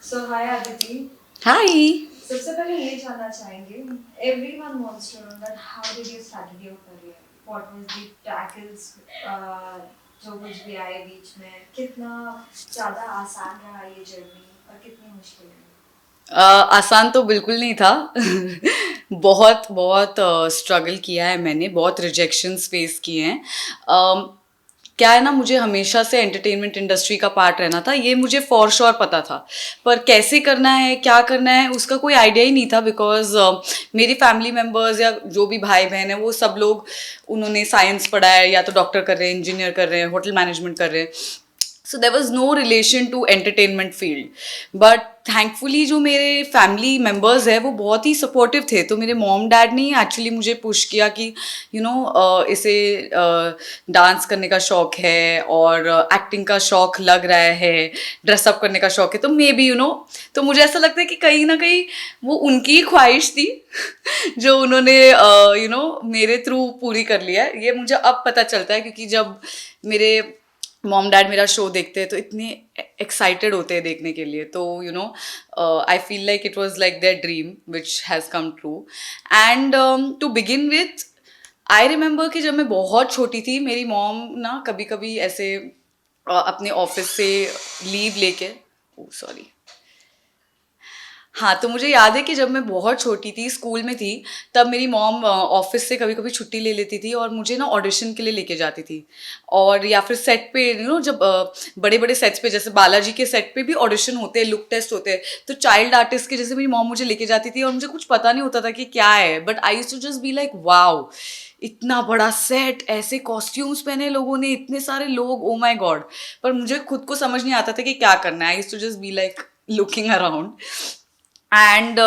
So hi Aditi. Hi. सबसे पहले ये जानना चाहेंगे everyone wants to know that how did you started your career? What was the tackles जो कुछ भी आए बीच में कितना ज़्यादा आसान रहा ये जर्नी और कितनी मुश्किल रही? आसान तो बिल्कुल नहीं था बहुत बहुत स्ट्रगल किया है मैंने, बहुत रिजेक्शंस फेस किए हैं। क्या है ना, मुझे हमेशा से एंटरटेनमेंट इंडस्ट्री का पार्ट रहना था, ये मुझे फॉर श्योर पता था। पर कैसे करना है, क्या करना है, उसका कोई आइडिया ही नहीं था। बिकॉज मेरी फैमिली मेम्बर्स या जो भी भाई बहन है वो सब लोग, उन्होंने साइंस पढ़ा है, या तो डॉक्टर कर रहे हैं, इंजीनियर कर रहे हैं, होटल मैनेजमेंट कर रहे हैं। So there was no relation to entertainment field. But thankfully जो मेरे फैमिली मेम्बर्स है वो बहुत ही सपोर्टिव थे। तो मेरे मॉम डैड ने एक्चुअली मुझे पुश किया कि इसे डांस करने का शौक है और एक्टिंग का शौक लग रहा है, ड्रेसअप करने का शौक है, तो मे बी तो मुझे ऐसा लगता है कि कहीं ना कहीं वो उनकी ही ख्वाहिश थी जो उन्होंने मेरे थ्रू पूरी कर लिया है। ये मुझे अब पता चलता है, क्योंकि जब मेरे मॉम डैड मेरा शो देखते हैं तो इतने एक्साइटेड होते हैं देखने के लिए। तो I feel like it was like their dream which has come true. And to begin with, I remember कि जब मैं बहुत छोटी थी, मेरी मॉम ना कभी कभी ऐसे अपने ऑफिस से लीव लेके, सॉरी, हाँ, तो मुझे याद है कि जब मैं बहुत छोटी थी, स्कूल में थी, तब मेरी मॉम ऑफिस से कभी कभी छुट्टी ले लेती थी और मुझे ना ऑडिशन के लिए लेके जाती थी। और या फिर सेट पे, जब बड़े बड़े सेट्स पे, जैसे बालाजी के सेट पे भी ऑडिशन होते हैं, लुक टेस्ट होते हैं, तो चाइल्ड आर्टिस्ट के जैसे मेरी मॉम मुझे लेके जाती थी और मुझे कुछ पता नहीं होता था कि क्या है, but I used to just be like wow, इतना बड़ा सेट, ऐसे कॉस्ट्यूम्स पहने लोगों ने, इतने सारे लोग, ओ माय गॉड। पर मुझे खुद को समझ नहीं आता था कि क्या करना है। I used to just be like looking around. And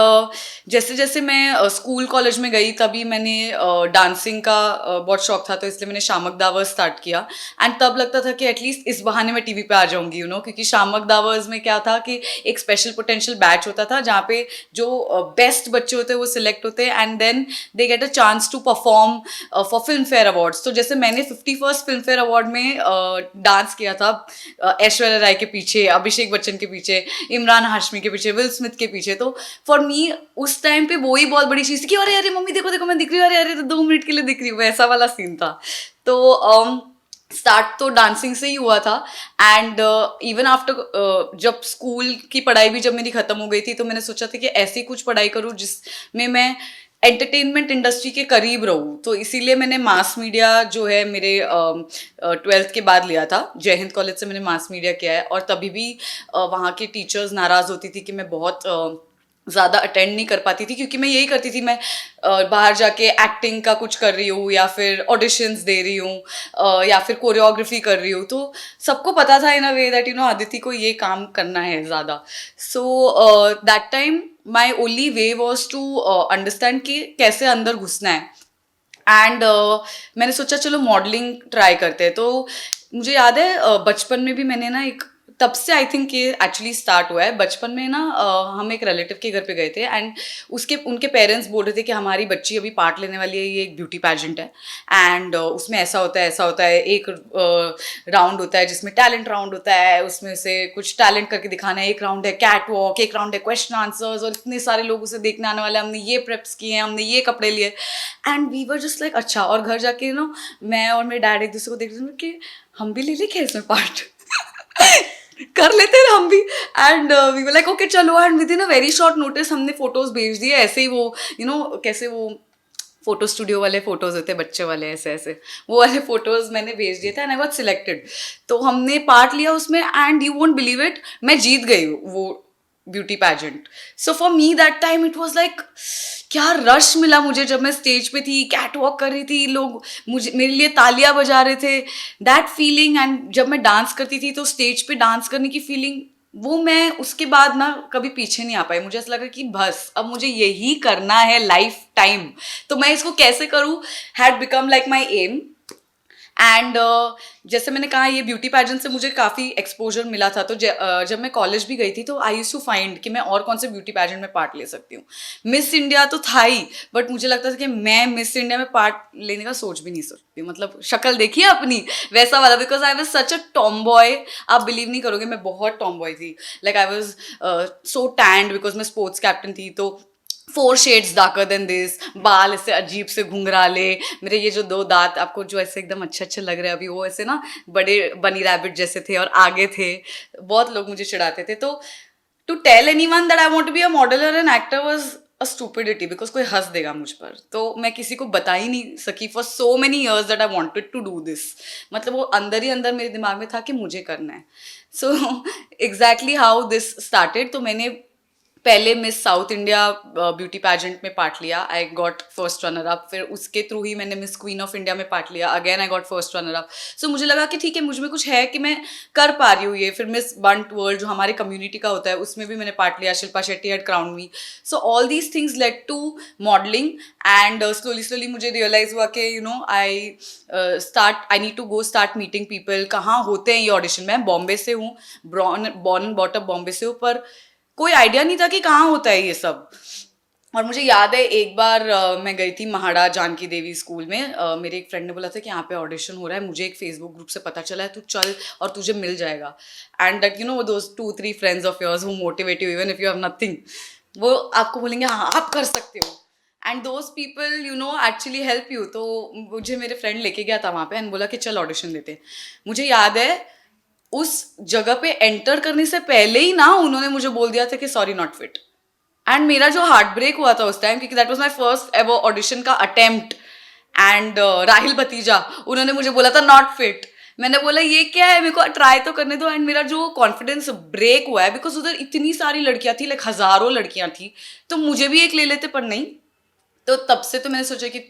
जैसे जैसे मैं स्कूल कॉलेज में गई, तभी मैंने डांसिंग का बहुत शौक था, तो इसलिए मैंने शामक दावर्स स्टार्ट किया। एंड तब लगता था कि एटलीस्ट इस बहाने मैं टीवी पे आ जाऊंगी, क्योंकि शामक दावर्स में क्या था कि एक स्पेशल पोटेंशियल बैच होता था जहाँ पे जो बेस्ट बच्चे होते हैं वो सिलेक्ट होते हैं, and then they get a chance to perform for Filmfare awards. तो जैसे मैंने 51st फिल्म फेयर अवार्ड में डांस किया था, ऐश्वर्या राय के पीछे, अभिषेक बच्चन के पीछे, इमरान हाशमी के पीछे, विल स्मिथ के पीछे। तो फॉर मी उस टाइम पे वो ही बहुत बड़ी चीज थी कि अरे अरे मम्मी देखो देखो मैं दिख रही हूँ, अरे अरे तो 2 मिनट के लिए दिख रही हूँ, वैसा वाला सीन था। तो स्टार्ट तो डांसिंग से ही हुआ था। एंड इवन आफ्टर, जब स्कूल की पढ़ाई भी जब मेरी खत्म हो गई थी, तो मैंने सोचा था कि ऐसी कुछ पढ़ाई करूँ जिसमें मैं एंटरटेनमेंट इंडस्ट्री के करीब रहूँ। तो इसीलिए मैंने मास मीडिया जो है मेरे 12th के बाद लिया था। जय हिंद कॉलेज से मैंने मास मीडिया किया है, और तभी भी वहाँ के टीचर्स नाराज़ होती थी कि मैं बहुत ज़्यादा अटेंड नहीं कर पाती थी, क्योंकि मैं यही करती थी, मैं बाहर जाके एक्टिंग का कुछ कर रही हूँ, या फिर ऑडिशंस दे रही हूँ, या फिर कोरियोग्राफी कर रही हूँ। तो सबको पता था इन अ वे दैट अदिति को ये काम करना है ज़्यादा। So that time my only way was to understand कि कैसे अंदर घुसना है। एंड मैंने सोचा चलो मॉडलिंग ट्राई करते हैं। तो मुझे याद है बचपन में भी मैंने ना एक, तब से आई थिंक ये एक्चुअली स्टार्ट हुआ है। बचपन में ना हम एक रिलेटिव के घर पे गए थे, एंड उसके उनके पेरेंट्स बोल रहे थे कि हमारी बच्ची अभी पार्ट लेने वाली है, ये एक ब्यूटी पैजेंट है, एंड उसमें ऐसा होता है, ऐसा होता है, एक राउंड होता है जिसमें टैलेंट राउंड होता है, उसमें से कुछ टैलेंट करके दिखाना है, एक राउंड है कैट वॉक, एक राउंड है क्वेश्चन आंसर्स, और इतने सारे लोग उसे देखने आने वाले हैं, हमने ये प्रेप्स किए हैं, हमने ये कपड़े लिए। And we were just like अच्छा। और घर जाके मैं और मेरे डैड एक दूसरे को देख रहे थे कि हम भी ले लें क्या इसमें पार्ट कर लेते हैं हम भी। And we were like okay चलो। And within a very short notice हमने फोटोज भेज दिए, ऐसे ही वो कैसे वो फोटो स्टूडियो वाले फोटोज होते हैं बच्चे वाले, ऐसे ऐसे वो वाले फोटोज मैंने भेज दिए थे, एंड आई गॉट सिलेक्टेड। तो हमने पार्ट लिया उसमें, and you won't believe it, मैं जीत गई वो beauty pageant. So for me that time it was like, क्या रश मिला मुझे जब मैं स्टेज पे थी, कैट वॉक कर रही थी, लोग मुझे मेरे लिए तालियां बजा रहे थे, दैट फीलिंग। एंड जब मैं डांस करती थी तो स्टेज पे डांस करने की फीलिंग, वो मैं उसके बाद ना कभी पीछे नहीं आ पाई। मुझे ऐसा लगा कि बस अब मुझे यही करना है लाइफ टाइम, तो मैं इसको कैसे करूँ, had become like my aim. And जैसे मैंने कहा ये ब्यूटी पैजेंट से मुझे काफ़ी एक्सपोजर मिला था, तो जब मैं कॉलेज भी गई थी तो आई यूज टू फाइंड कि मैं और कौन से ब्यूटी पैजेंट में पार्ट ले सकती हूँ. मिस इंडिया तो था ही, बट मुझे लगता था कि मैं मिस इंडिया में पार्ट लेने का सोच भी नहीं सकती. मतलब शक्ल देखिए अपनी, वैसा वाला. Because I was such a Tom boy. आप बिलीव नहीं करोगे, मैं बहुत टॉम बॉय थी. Like I was so stand because मैं स्पोर्ट्स कैप्टन थी. तो 4 शेड्स डार्कर देन दिस, बाल ऐसे अजीब से घुंघराले, मेरे ये जो 2 दांत आपको जो ऐसे एकदम अच्छे अच्छे लग रहे हैं अभी, वो ऐसे ना बड़े बनी रैबिट जैसे थे और आगे थे. बहुत लोग मुझे चिढ़ाते थे. तो to tell anyone that I want to be a model और an actor was a stupidity, because कोई हंस देगा मुझ पर. तो मैं किसी को बता ही नहीं सकी for so many years that I wanted to do this. मतलब वो अंदर ही अंदर मेरे दिमाग में था कि मुझे करना है. So exactly how this started. तो मैंने पहले Miss South India beauty pageant में पार्ट लिया. I got first runner up. फिर उसके थ्रू ही मैंने मिस क्वीन ऑफ इंडिया में पार्ट लिया. Again I got first runner up. So मुझे लगा कि ठीक है, मुझ में कुछ है कि मैं कर पा रही हूँ ये. फिर मिस बंट वर्ल्ड जो हमारे कम्युनिटी का होता है उसमें भी मैंने पार्ट लिया. Shilpa Shetty had crown me. So all these things led to modelling. And slowly slowly मुझे रियलाइज हुआ कि I need to go start meeting people. कहाँ होते हैं ये ऑडिशन. मैं बॉम्बे से हूँ, born and brought up Bombay से हूँ, पर कोई आइडिया नहीं था कि कहाँ होता है ये सब. और मुझे याद है एक बार मैं गई थी महाड़ा जानकी देवी स्कूल में. मेरे एक फ्रेंड ने बोला था कि यहाँ पे ऑडिशन हो रहा है. मुझे एक फेसबुक ग्रुप से पता चला है, तू चल और तुझे मिल जाएगा. And that those 2-3 friends of yours who motivate you even if you have nothing, वो आपको बोलेंगे हाँ आप कर सकते हो. And those people actually help you. तो मुझे मेरे फ्रेंड लेके गया था वहाँ पे एंड बोला कि चल ऑडिशन देते. मुझे याद है उस जगह पे एंटर करने से पहले ही ना उन्होंने मुझे बोल दिया था कि सॉरी नॉट फिट. एंड मेरा जो हार्ट ब्रेक हुआ था उस टाइम, क्योंकि that was my first ever audition का अटेम्प्ट. एंड राहिल भतीजा, उन्होंने मुझे बोला था नॉट फिट. मैंने बोला ये क्या है, मेरे को ट्राई तो करने दो. एंड मेरा जो कॉन्फिडेंस ब्रेक हुआ है, बिकॉज उधर इतनी सारी लड़कियां थी, लाइक हजारों लड़कियां थी, तो मुझे भी एक ले लेते, पर नहीं. तो तब से तो मैंने सोचा कि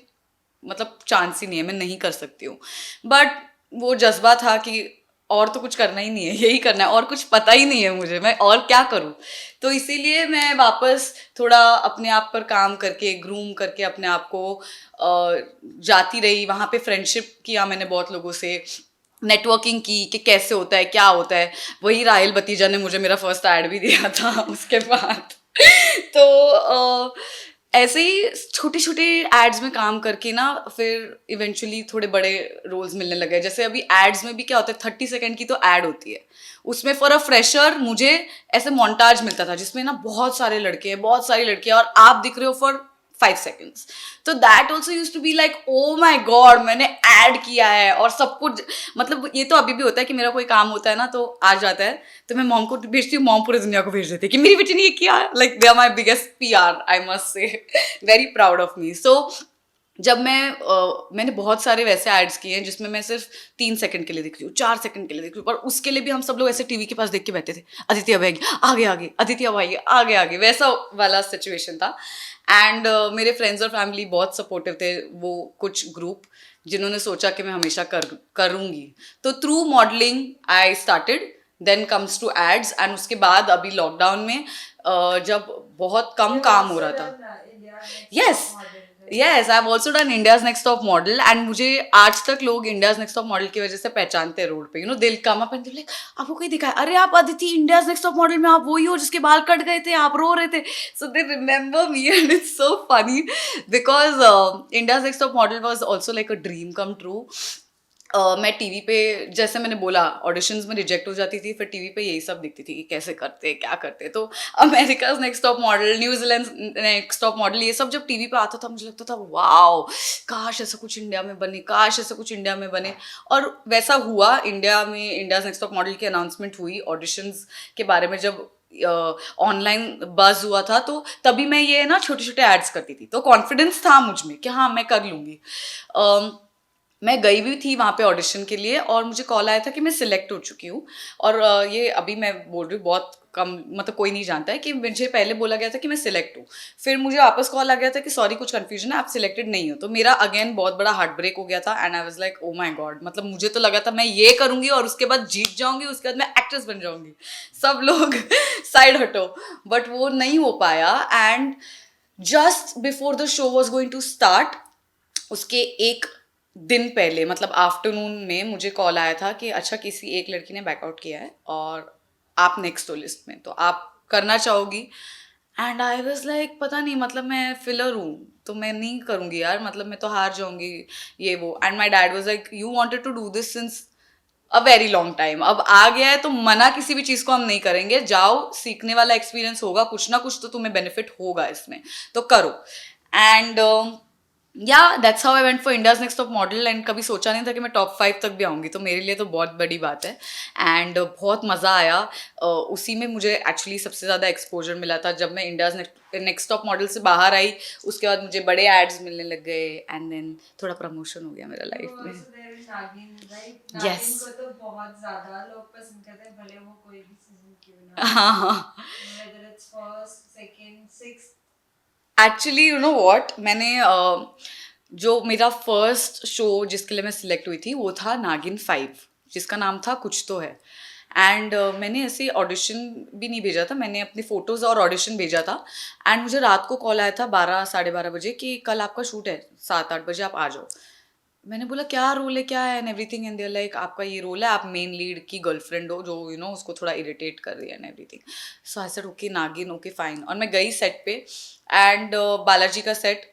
मतलब चांस ही नहीं है, मैं नहीं कर सकती हूँ. बट वो जज्बा था कि और तो कुछ करना ही नहीं है, यही करना है, और कुछ पता ही नहीं है मुझे, मैं और क्या करूँ. तो इसीलिए मैं वापस थोड़ा अपने आप पर काम करके, ग्रूम करके अपने आप को जाती रही. वहाँ पे फ्रेंडशिप किया मैंने बहुत लोगों से, नेटवर्किंग की कि कैसे होता है, क्या होता है. वही राहिल भतीजा ने मुझे मेरा फर्स्ट ऐड भी दिया था उसके बाद. तो ऐसे ही छोटे छोटे एड्स में काम करके ना फिर इवेंचुअली थोड़े बड़े रोल्स मिलने लगे. जैसे अभी एड्स में भी क्या होता है, 30 सेकेंड की तो एड होती है. उसमें फॉर अ फ्रेशर मुझे ऐसे मोन्टाज मिलता था जिसमें ना बहुत सारे लड़के हैं, बहुत सारी लड़कियां, और आप दिख रहे हो फॉर 5 seconds. तो that also use to be like oh my god, मैंने ऐड किया है और सब कुछ. मतलब ये तो अभी भी होता है कि मेरा कोई काम होता है ना तो आ जाता है, तो मैं मॉम को भेजती हूँ, मॉम पूरी दुनिया को भेज देती है कि मेरी बेटी ने ये किया. Like they are my biggest PR, I must say. Very proud of me. So जब मैंने बहुत सारे वैसे एड्स किए हैं जिसमें मैं सिर्फ 3 सेकंड के लिए दिख रही हूँ, 4 सेकंड के लिए दिख रही हूँ, पर उसके लिए भी हम सब लोग ऐसे टीवी के पास देख के बैठे थे, अदिति अब आएगी, आगे आगे, अदिति अब आएगी, आगे आगे, वैसा वाला सिचुएशन था. एंड मेरे फ्रेंड्स और फैमिली बहुत सपोर्टिव थे. वो कुछ ग्रुप जिन्होंने सोचा कि मैं हमेशा करूँगी. तो through modelling I started, then comes to ads. And उसके बाद अभी लॉकडाउन में जब बहुत कम काम हो रहा था. Yes yes, I have also done India's next top model. And मुझे आज तक लोग इंडियाज नेक्स्ट टॉप मॉडल की वजह से पहचानते हैं रोड पे. दिल कम अप एंड लाइक आपको कोई दिखा है, अरे आप Aditi India's next top model में आप वही हो जिसके बाल कट गए थे, आप रो रहे थे. So they remember me and it's so funny because India's next top model was also like a dream come true. मैं टीवी पे, जैसे मैंने बोला, ऑडिशंस में रिजेक्ट हो जाती थी, फिर टीवी पे यही सब दिखती थी कि कैसे करते, क्या करते. तो America's next top model, New Zealand next top model, ये सब जब टीवी पे आता था मुझे लगता था वाओ, काश ऐसा कुछ इंडिया में बने, काश ऐसा कुछ इंडिया में बने. और वैसा हुआ. इंडिया में इंडियाज नेक्स्ट टॉप मॉडल की अनाउंसमेंट हुई. ऑडिशंस के बारे में जब ऑनलाइन बज हुआ था, तो तभी मैं ये ना छोटे छोटे एड्स करती थी. तो कॉन्फिडेंस था मुझ में कि हाँ मैं कर लूँगी. मैं गई भी थी वहाँ पे ऑडिशन के लिए और मुझे कॉल आया था कि मैं सिलेक्ट हो चुकी हूँ. और ये अभी मैं बोल रही हूँ बहुत कम, मतलब कोई नहीं जानता है कि मुझे पहले बोला गया था कि मैं सिलेक्ट हूँ, फिर मुझे वापस कॉल आ गया था कि सॉरी कुछ कन्फ्यूजन है, आप सिलेक्टेड नहीं हो. तो मेरा अगेन बहुत बड़ा हार्ट ब्रेक हो गया था. And I was like oh my God, मतलब मुझे तो लगा था मैं ये करूँगी और उसके बाद जीत जाऊँगी, उसके बाद मैं एक्ट्रेस बन जाऊँगी, सब लोग साइड हटो. बट वो नहीं हो पाया. And just before the show was going to start, उसके एक दिन पहले मतलब आफ्टरनून में मुझे कॉल आया था कि अच्छा किसी एक लड़की ने बैकआउट किया है और आप नेक्स्ट हो लिस्ट में, तो आप करना चाहोगी? एंड आई वाज लाइक पता नहीं, मतलब मैं फिलर हूँ तो मैं नहीं करूँगी यार, मतलब मैं तो हार जाऊँगी ये वो। And my dad was like you wanted to do this since a very long time, अब आ गया है तो मना किसी भी चीज़ को हम नहीं करेंगे, जाओ, सीखने वाला एक्सपीरियंस होगा, कुछ ना कुछ तो तुम्हें बेनिफिट होगा इसमें, तो करो। एंड या that's how I went for India's next top model. And कभी सोचा नहीं था कि मैं टॉप 5 तक भी आऊँगी, तो मेरे लिए तो बहुत बड़ी बात है। एंड बहुत मज़ा आया। उसी में मुझे एक्चुअली सबसे ज़्यादा एक्सपोजर मिला था जब मैं इंडियाज नेक्स्ट टॉप मॉडल से बाहर आई। उसके बाद मुझे बड़े एड्स मिलने लग गए एंड देन थोड़ा प्रमोशन हो गया मेरा लाइफ You were में। also there in Nagin, right? Yes. Nagin को तो बहुत ज्यादा लोग पसंद करते हैं, भले वो कोई भी सीजन क्यों ना हो, हाँ हाँ। whether it's first, second, sixth. Actually you know what, मैंने जो मेरा फर्स्ट शो जिसके लिए मैं सिलेक्ट हुई थी वो था नागिन 5, जिसका नाम था कुछ तो है। एंड मैंने ऐसे ऑडिशन भी नहीं भेजा था, मैंने अपनी फ़ोटोज़ और ऑडिशन भेजा था। एंड मुझे रात को कॉल आया था 12 साढ़े 12 बजे कि कल आपका शूट है 7-8 बजे, आप आ जाओ। मैंने बोला क्या रोल है, क्या है and everything, and there like आपका ये रोल है, आप मेन लीड की गर्लफ्रेंड हो जो उसको थोड़ा इरिटेट कर रही है and everything. So I said okay नागिन, ओके फाइन। और मैं गई सेट पे एंड बालाजी का सेट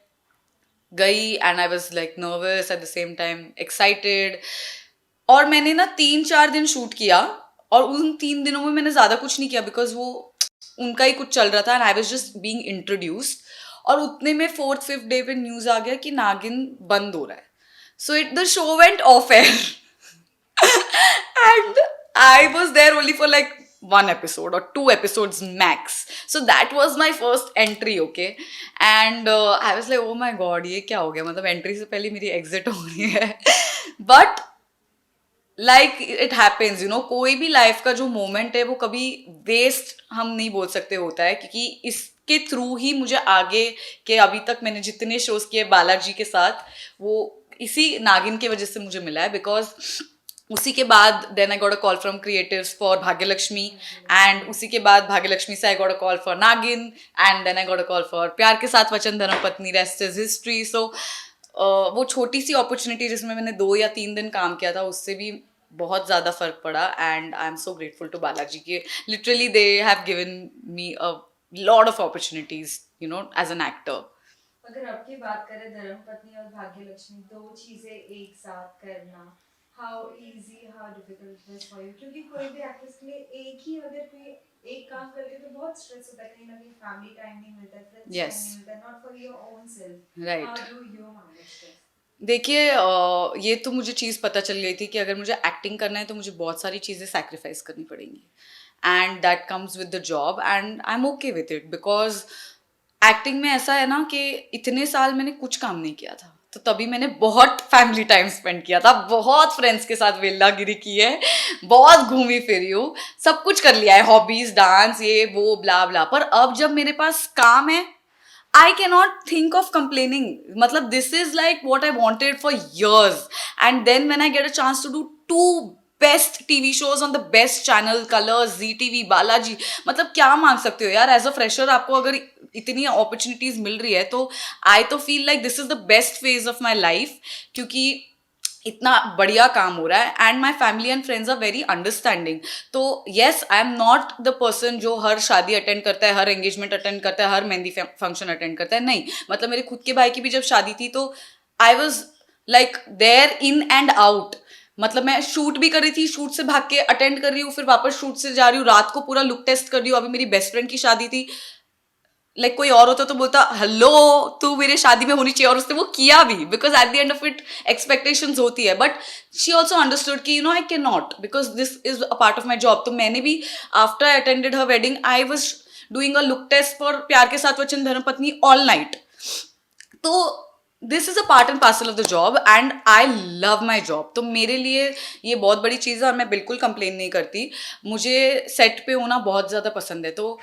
गई and I was like nervous at the same time excited. और मैंने ना 3-4 दिन शूट किया और उन 3 दिनों में मैंने ज़्यादा कुछ नहीं किया बिकॉज वो उनका ही कुछ चल रहा था and I was just being introduced. और उतने में 4th-5th डे पे न्यूज़ आ गया कि नागिन बंद हो रहा है। So the show went off air. And I was there only for like 1 episode or 2 episodes max. So that was my first entry, okay? And I was like, oh my god, ये क्या हो गया? मतलब entry से पहले मेरी exit हो रही है। बट लाइक इट हैपेंस, कोई भी लाइफ का जो मोमेंट है वो कभी वेस्ट हम नहीं बोल सकते होता है, क्योंकि इसके थ्रू ही मुझे आगे के अभी तक मैंने जितने शोज किए बालाजी के साथ वो इसी नागिन की वजह से मुझे मिला है। बिकॉज उसी के बाद then I got a call from creatives for Bhagyalakshmi and उसी के बाद भाग्यलक्ष्मी से I got a call for Naagin and then I got a call for प्यार के साथ वचन धर्मपत्नी, रेस्ट इज हिस्ट्री। सो वो छोटी सी अपॉर्चुनिटी जिसमें मैंने 2 या 3 दिन काम किया था उससे भी बहुत ज़्यादा फर्क पड़ा। And I am so grateful to Balaji के literally they have given me a lot of opportunities as an actor. अगर आपकी बात करें धर्मपत्नी और भाग्यलक्ष्मी, दो चीजें एक साथ करना, how easy how difficult is for you? क्योंकि कोई भी एक्ट्रेस के लिए एक ही अगर कोई एक काम करते हैं तो बहुत स्ट्रेस होता है, कहीं ना कहीं फैमिली टाइम नहीं मिलता है, फ्रेंड्स टाइम यस, नहीं मिलता है, not for your own self. How right. Do you manage this? देखिए ये तो मुझे चीज़ पता चल गई थी कि अगर मुझे एक्टिंग करना है तो मुझे बहुत सारी चीज़ें सैक्रिफाइस करनी पड़ेंगी and that comes with the job and I M okay with it. Because acting में ऐसा है ना कि इतने साल मैंने कुछ काम नहीं किया था, तो तभी मैंने बहुत फैमिली टाइम स्पेंड किया था, बहुत फ्रेंड्स के साथ वेल्लागिरी की है, बहुत घूमी फिरी हूँ, सब कुछ कर लिया है, हॉबीज, डांस, ये वो ब्ला ब्ला। पर अब जब मेरे पास काम है I cannot think of complaining. Matlab, this is like what I wanted for years. And then when I get a chance to do 2 best TV shows on the best channel, Colors, ZTV, Balaji, मतलब क्या मांग सकते हो यार? As a fresher आपको अगर इतनी opportunities मिल रही है तो आई तो feel like this is the best phase of my life, क्योंकि इतना बढ़िया काम हो रहा है and my family and friends are very understanding. तो yes, I am not the person जो हर शादी अटेंड करता है, हर एंगेजमेंट अटेंड करता है, हर मेहंदी फंक्शन अटेंड करता है, नहीं। मतलब मेरे खुद के भाई की भी जब शादी थी तो I was like there in and out. मतलब मैं शूट भी कर रही थी, शूट से भाग के अटेंड कर रही हूँ, फिर वापस शूट से जा रही हूँ, रात को पूरा लुक टेस्ट कर रही हूँ। अभी मेरी बेस्ट फ्रेंड की शादी थी, लाइक कोई और होता तो बोलता हेलो तू मेरे शादी में होनी चाहिए, और उसने वो किया भी, because at the end of it expectations होती है। बट शी ऑल्सो अंडरस्टूड कि I can not, because this is a part of my job. तो मैंने भी after I attended her wedding I was doing a look test for प्यार के साथ वचन धर्मपत्नी ऑल नाइट। तो this is a part and parcel of the job and I love my job. तो मेरे लिए ये बहुत बड़ी चीज़ है और मैं बिल्कुल कंप्लेन नहीं करती। मुझे सेट पे होना बहुत ज़्यादा पसंद है। तो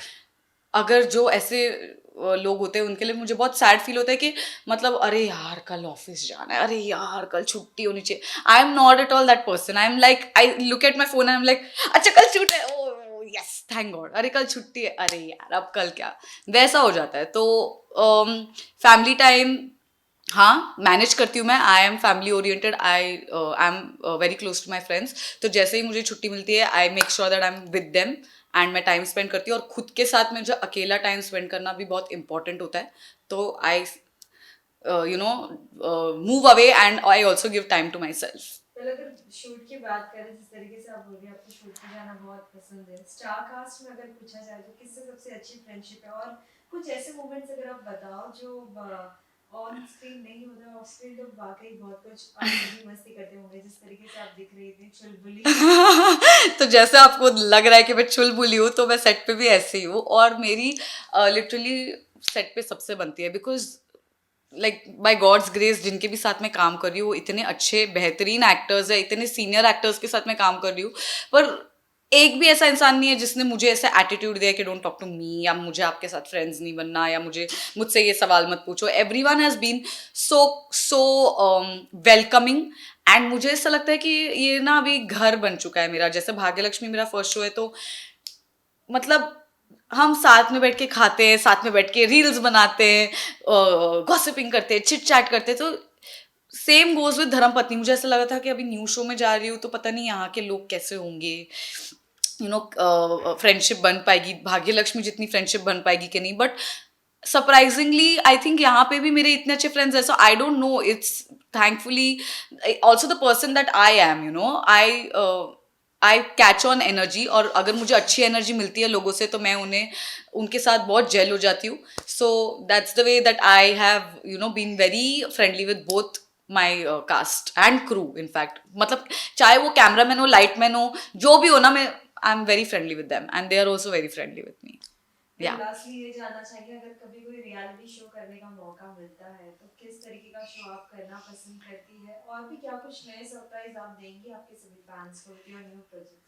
अगर जो ऐसे लोग होते हैं उनके लिए मुझे बहुत सैड फील होता है कि मतलब अरे यार कल ऑफिस जाना है, अरे यार कल छुट्टी होनी चाहिए। आई am not at all that person. I am like I look at my phone, I am like अच्छा कल छुट्टी है, ओ यस थैंक गॉड, अरे कल छुट्टी है, अरे यार अब कल क्या, वैसा हो जाता है। तो फैमिली टाइम हाँ, मैनेज करती हूँ मैं। I am family oriented, I am very close to my friends. तो जैसे ही मुझे छुट्टी मिलती है, I make sure that I am with them and मैं टाइम स्पेंड करती हूँ। और खुद के साथ में मुझे अकेला टाइम स्पेंड करना भी बहुत इंपॉर्टेंट होता है। तो I move away and I also give time to my self. पहले अगर शूट की बात करें, जिस तरीके से आप बोल रही हैं आपको शूट पे जाना बहुत पसंद है, स्टार कास्ट में अगर पूछा जाए तो किससे सबसे अच्छी फ्रेंडशिप है? और कुछ ऐसे मोमेंट्स अगर आप बताओ जो ऑन स्क्रीन नहीं होता, ऑफ स्क्रीन तो वाकई बहुत कुछ आप भी मस्ती करते होंगे, जिस तरीके से आप दिख रही थी चुलबुली। तो जैसे आपको लग रहा है कि मैं चुलबुली हूँ, तो मैं सेट पे भी ऐसी ही हूँ। और मेरी लिटरली सेट पे सबसे बनती है, because like by God's grace जिनके भी साथ में काम कर रही हूँ वो इतने अच्छे बेहतरीन एक्टर्स है, इतने सीनियर एक्टर्स के साथ में काम कर रही हूँ। पर एक भी ऐसा इंसान नहीं है जिसने मुझे ऐसा एटीट्यूड दिया कि डोंट टॉक टू मी, या मुझे आपके साथ फ्रेंड्स नहीं बनना, या मुझसे ये सवाल मत पूछो। Everyone has been so so welcoming. And मुझे ऐसा लगता है कि ये ना अभी घर बन चुका है मेरा। जैसे भाग्यलक्ष्मी मेरा फर्स्ट शो है, तो मतलब हम साथ में बैठ के खाते हैं, साथ में बैठ के रील्स बनाते हैं, गॉसिपिंग करते हैं, चिट चैट करते हैं। तो सेम गोज विद धर्मपत्नी। मुझे ऐसा लगा था कि अभी न्यू शो में जा रही हूँ तो पता नहीं यहाँ के लोग कैसे होंगे, फ्रेंडशिप बन पाएगी भाग्यलक्ष्मी जितनी फ्रेंडशिप बन पाएगी कि नहीं। बट सरप्राइजिंगली आई थिंक यहाँ पे भी मेरे इतने अच्छे फ्रेंड्स हैं। So I don't know, it's thankfully also the person that I am, I catch on energy. और अगर मुझे अच्छी एनर्जी मिलती है लोगों से तो मैं उनके साथ बहुत जेल हो जाती हूँ। So that's the way that I have been very friendly with both my cast and crew. In fact मतलब चाहे वो कैमरामैन हो, लाइटमैन हो, जो भी हो ना, मैं I am very friendly with them and they are also very friendly with me. या लास्टली ये जानना चाहेंगे, अगर कभी कोई रियलिटी शो करने का मौका मिलता है तो किस तरीके का शो आप करना पसंद करती है, और भी क्या कुछ नए सरप्राइज आप देंगी आपके सभी फैंस को विद योर न्यू प्रोजेक्ट्स?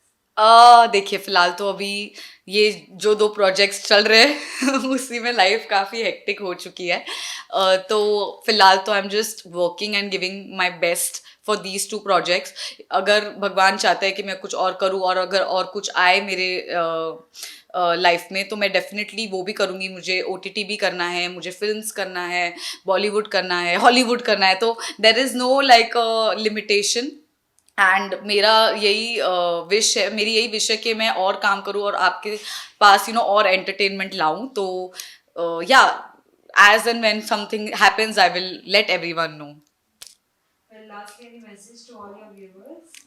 देखिए फिलहाल तो अभी ये जो 2 प्रोजेक्ट्स चल रहे हैं उसी में लाइफ काफ़ी हेक्टिक हो चुकी है। तो फिलहाल तो I am just working and giving my best for these 2 projects. अगर भगवान चाहता है कि मैं कुछ और करूँ, और अगर और कुछ आए मेरे लाइफ में, तो मैं डेफिनेटली वो भी करूँगी। मुझे OTT भी करना है, मुझे फिल्म्स करना है, बॉलीवुड करना है, हॉलीवुड करना है। तो there is know like limitation. And मेरा यही विश है, मेरी यही विश है कि मैं और काम करूँ और आपके पास और एंटरटेनमेंट लाऊं। तो या as and when something happens I will let everyone know. Well, lastly, any message to all your viewers?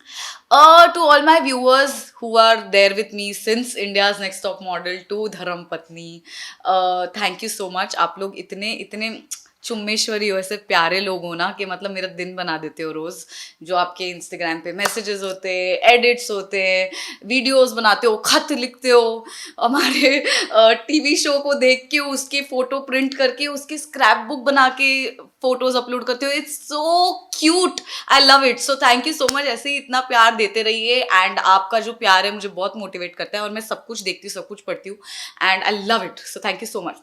To all my viewers who are there with me since India's Next Top Model to Dharam Patni, thank you so much. आप लोग इतने इतने चुम्मेश्वरी हो, ऐसे प्यारे लोग हो ना कि मतलब मेरा दिन बना देते हो रोज़। जो आपके इंस्टाग्राम पे मैसेजेस होते हैं, एडिट्स होते हैं, वीडियोस बनाते हो, खत लिखते हो, हमारे टीवी शो को देख के उसके फ़ोटो प्रिंट करके उसके स्क्रैप बुक बना के फ़ोटोज़ अपलोड करते हो। It's so cute, I love it. So thank you so much, ऐसे ही इतना प्यार देते रहिए। एंड आपका जो प्यार है मुझे बहुत मोटिवेट करता है, और मैं सब कुछ देखती हूँ, सब कुछ पढ़ती हूँ, and I love it. So thank you so much.